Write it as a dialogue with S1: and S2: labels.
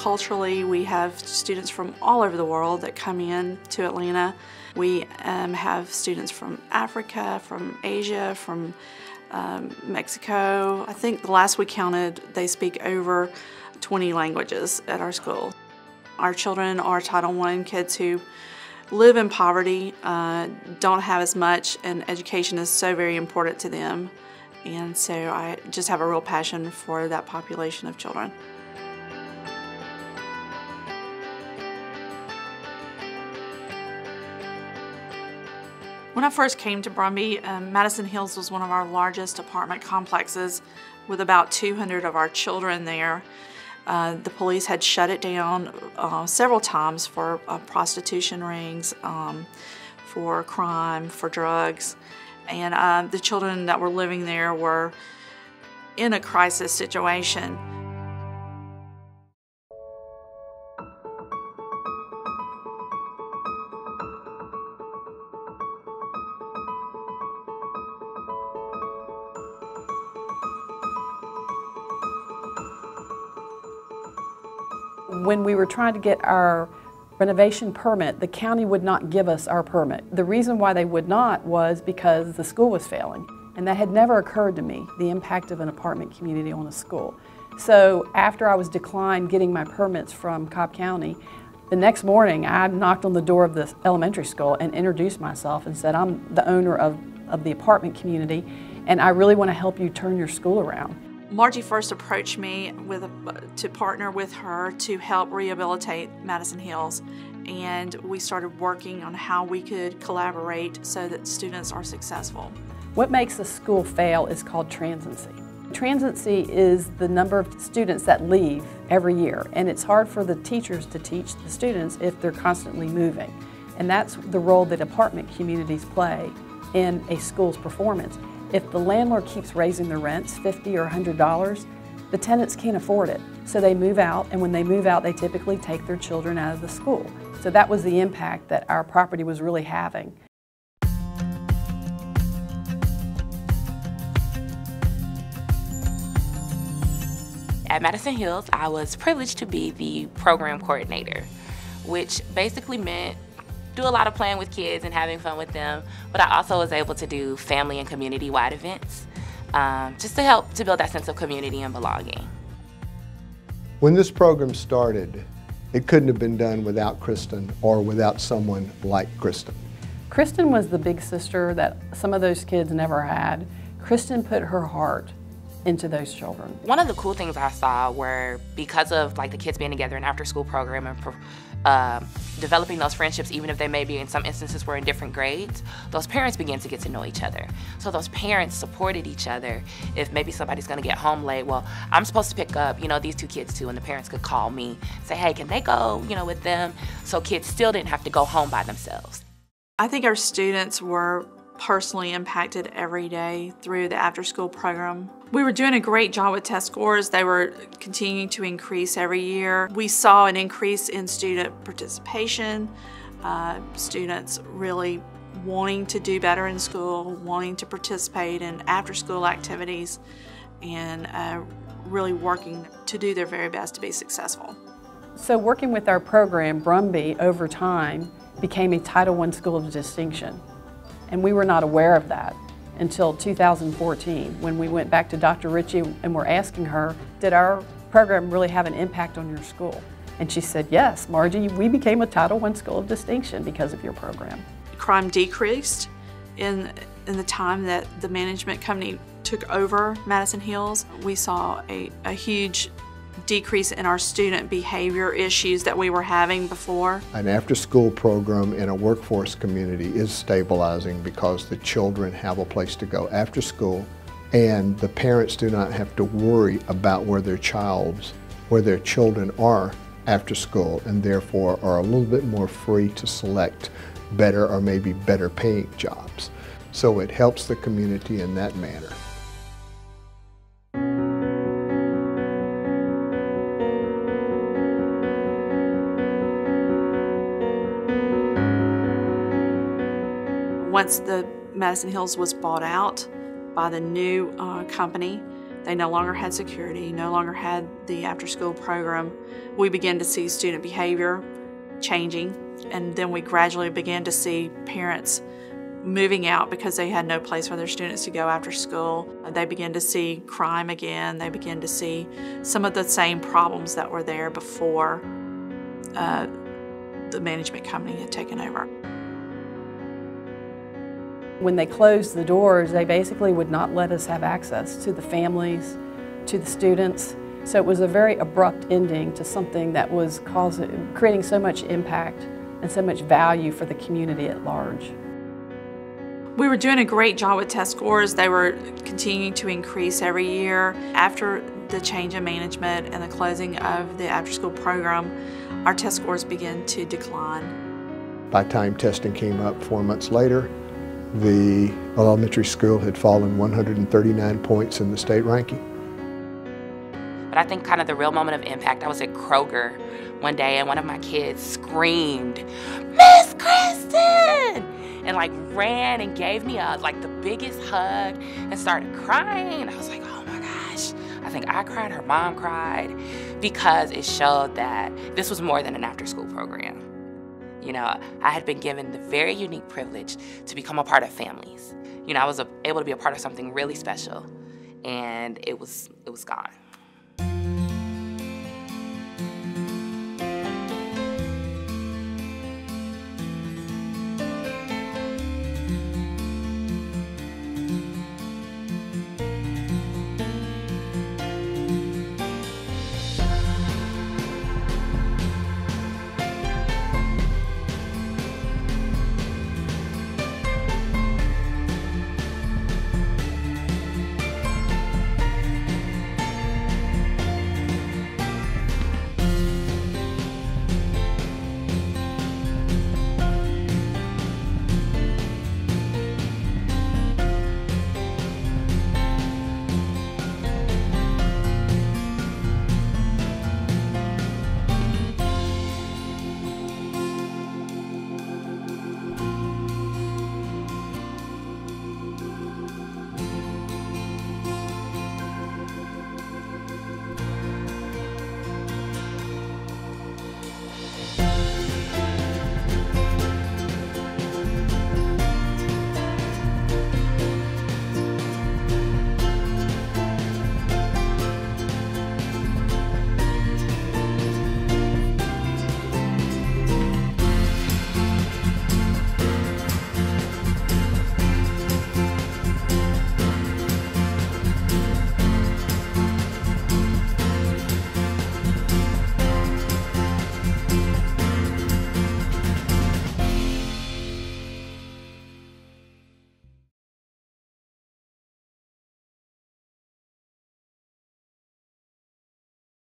S1: Culturally, we have students from all over the world that come in to Atlanta. We have students from Africa, from Asia, from Mexico. I think the last we counted, they speak over 20 languages at our school. Our children are Title I kids who live in poverty, don't have as much, and education is so very important to them. And so I just have a real passion for that population of children. When I first came to Brumby, Madison Hills was one of our largest apartment complexes with about 200 of our children there. The police had shut it down several times for prostitution rings, for crime, for drugs, and the children that were living there were in a crisis situation.
S2: When we were trying to get our renovation permit, the county would not give us our permit. The reason why they would not was because the school was failing. And that had never occurred to me, the impact of an apartment community on a school. So after I was declined getting my permits from Cobb County, the next morning I knocked on the door of the elementary school and introduced myself and said, I'm the owner of the apartment community and I really want to help you turn your school around.
S1: Margie first approached me to partner with her to help rehabilitate Madison Hills, and we started working on how we could collaborate so that students are successful.
S2: What makes a school fail is called transiency. Transiency is the number of students that leave every year, and it's hard for the teachers to teach the students if they're constantly moving. And that's the role that apartment communities play in a school's performance. If the landlord keeps raising the rents $50 or $100, the tenants can't afford it. So they move out, and when they move out, they typically take their children out of the school. So that was the impact that our property was really having.
S3: At Madison Hills, I was privileged to be the program coordinator, which basically meant do a lot of playing with kids and having fun with them, but I also was able to do family and community-wide events just to help to build that sense of community and belonging.
S4: When this program started, it couldn't have been done without Kristen or without someone like Kristen.
S2: Kristen was the big sister that some of those kids never had. Kristen put her heart into those children.
S3: One of the cool things I saw were because of the kids being together in after-school program and developing those friendships, even if they maybe in some instances were in different grades, those parents began to get to know each other. So those parents supported each other. If maybe somebody's gonna get home late, well, I'm supposed to pick up, these two kids too, and the parents could call me, say, hey, can they go, with them? So kids still didn't have to go home by themselves.
S1: I think our students were personally impacted every day through the after-school program. We were doing a great job with test scores. They were continuing to increase every year. We saw an increase in student participation, students really wanting to do better in school, wanting to participate in after-school activities, and really working to do their very best to be successful.
S2: So working with our program, Brumby, over time, became a Title I School of Distinction. And we were not aware of that until 2014 when we went back to Dr. Ritchie and were asking her, did our program really have an impact on your school? And she said, yes, Margie, we became a Title I School of Distinction because of your program.
S1: Crime decreased in the time that the management company took over Madison Hills. We saw a huge decrease in our student behavior issues that we were having before.
S4: An after-school program in a workforce community is stabilizing because the children have a place to go after school, and the parents do not have to worry about where their children are after school, and therefore are a little bit more free to select better or maybe better paying jobs. So it helps the community in that manner.
S1: Once the Madison Hills was bought out by the new company, They no longer had security, no longer had the after-school program. We began to see student behavior changing, and then we gradually began to see parents moving out because they had no place for their students to go after school. They began to see crime again. They began to see some of the same problems that were there before the management company had taken over.
S2: When they closed the doors, they basically would not let us have access to the families, to the students. So it was a very abrupt ending to something that was creating so much impact and so much value for the community at large.
S1: We were doing a great job with test scores. They were continuing to increase every year. After the change in management and the closing of the after-school program, our test scores began to decline.
S4: By the time testing came up 4 months later, the elementary school had fallen 139 points in the state ranking.
S3: But I think kind of the real moment of impact, I was at Kroger one day and one of my kids screamed, "Miss Kristen!" and like ran and gave me like the biggest hug and started crying. I was like, oh my gosh. I think I cried, her mom cried, because it showed that this was more than an after-school program. You know, I had been given the very unique privilege to become a part of families. You know, I was able to be a part of something really special, and it was gone.